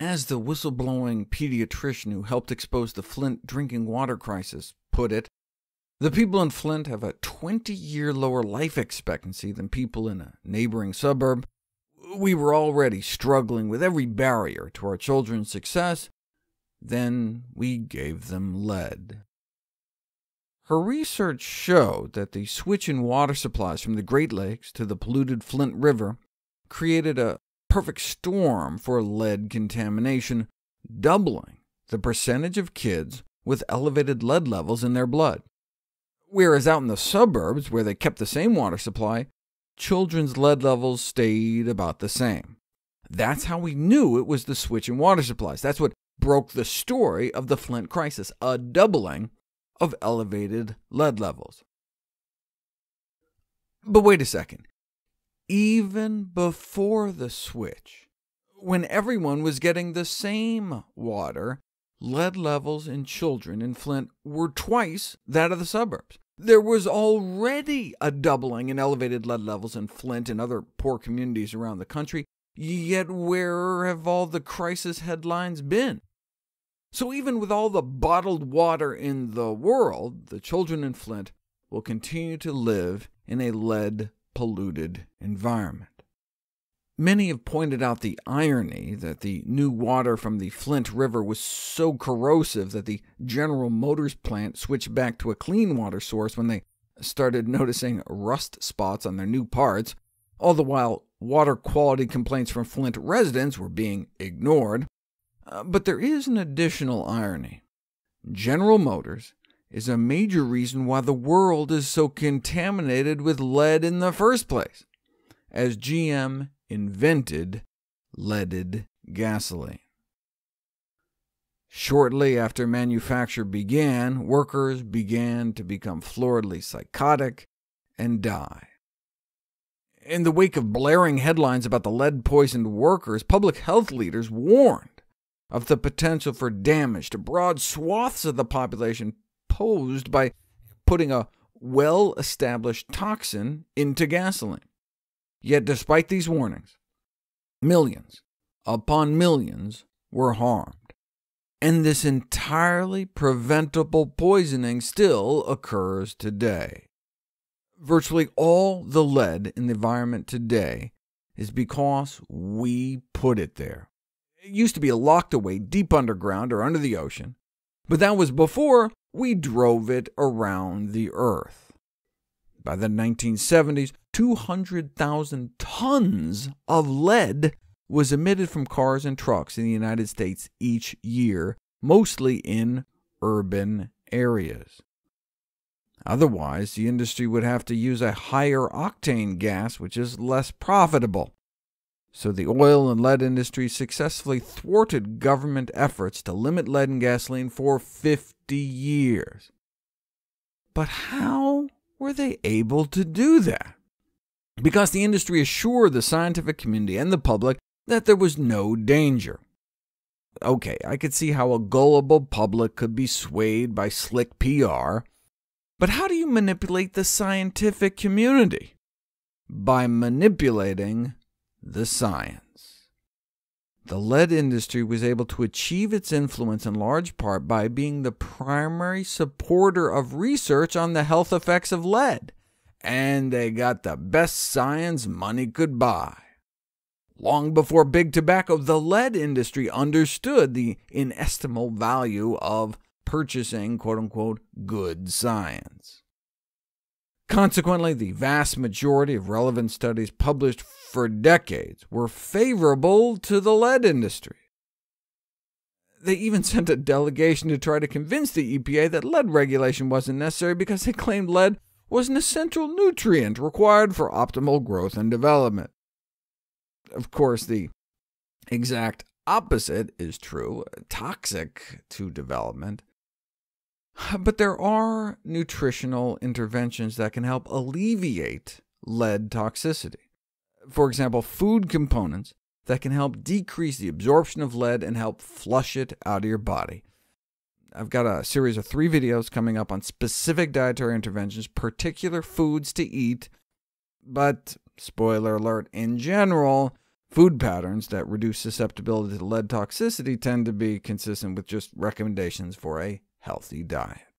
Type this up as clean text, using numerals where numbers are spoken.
As the whistleblowing pediatrician who helped expose the Flint drinking water crisis put it, the people in Flint have a 20-year lower life expectancy than people in a neighboring suburb. We were already struggling with every barrier to our children's success. Then we gave them lead. Her research showed that the switch in water supplies from the Great Lakes to the polluted Flint River created a perfect storm for lead contamination, doubling the percentage of kids with elevated lead levels in their blood. Whereas out in the suburbs, where they kept the same water supply, children's lead levels stayed about the same. That's how we knew it was the switch in water supplies. That's what broke the story of the Flint crisis, a doubling of elevated lead levels. But wait a second. Even before the switch, when everyone was getting the same water, lead levels in children in Flint were twice that of the suburbs. There was already a doubling in elevated lead levels in Flint and other poor communities around the country, yet where have all the crisis headlines been? So even with all the bottled water in the world, the children in Flint will continue to live in a lead-polluted environment. Many have pointed out the irony that the new water from the Flint River was so corrosive that the General Motors plant switched back to a clean water source when they started noticing rust spots on their new parts, all the while water quality complaints from Flint residents were being ignored. But there is an additional irony. General Motors is a major reason why the world is so contaminated with lead in the first place, as GM invented leaded gasoline. Shortly after manufacture began, workers began to become floridly psychotic and die. In the wake of blaring headlines about the lead-poisoned workers, public health leaders warned of the potential for damage to broad swaths of the population posed by putting a well-established toxin into gasoline. Yet despite these warnings, millions upon millions were harmed, and this entirely preventable poisoning still occurs today. Virtually all the lead in the environment today is because we put it there. It used to be locked away deep underground or under the ocean, but that was before we drove it around the Earth. By the 1970s, 200,000 tons of lead was emitted from cars and trucks in the United States each year, mostly in urban areas. Otherwise, the industry would have to use a higher octane gas, which is less profitable. So the oil and lead industry successfully thwarted government efforts to limit lead in gasoline for 50 years. But how were they able to do that? Because the industry assured the scientific community and the public that there was no danger. Okay, I could see how a gullible public could be swayed by slick PR, but how do you manipulate the scientific community? By manipulating the science. The lead industry was able to achieve its influence in large part by being the primary supporter of research on the health effects of lead, and they got the best science money could buy. Long before big tobacco, the lead industry understood the inestimable value of purchasing quote-unquote good science. Consequently, the vast majority of relevant studies published for decades were favorable to the lead industry. They even sent a delegation to try to convince the EPA that lead regulation wasn't necessary because they claimed lead was an essential nutrient required for optimal growth and development. Of course, the exact opposite is true, toxic to development. But there are nutritional interventions that can help alleviate lead toxicity. For example, food components that can help decrease the absorption of lead and help flush it out of your body. I've got a series of 3 videos coming up on specific dietary interventions, particular foods to eat, but, spoiler alert, in general, Food patterns that reduce susceptibility to lead toxicity tend to be consistent with just recommendations for a healthy diet.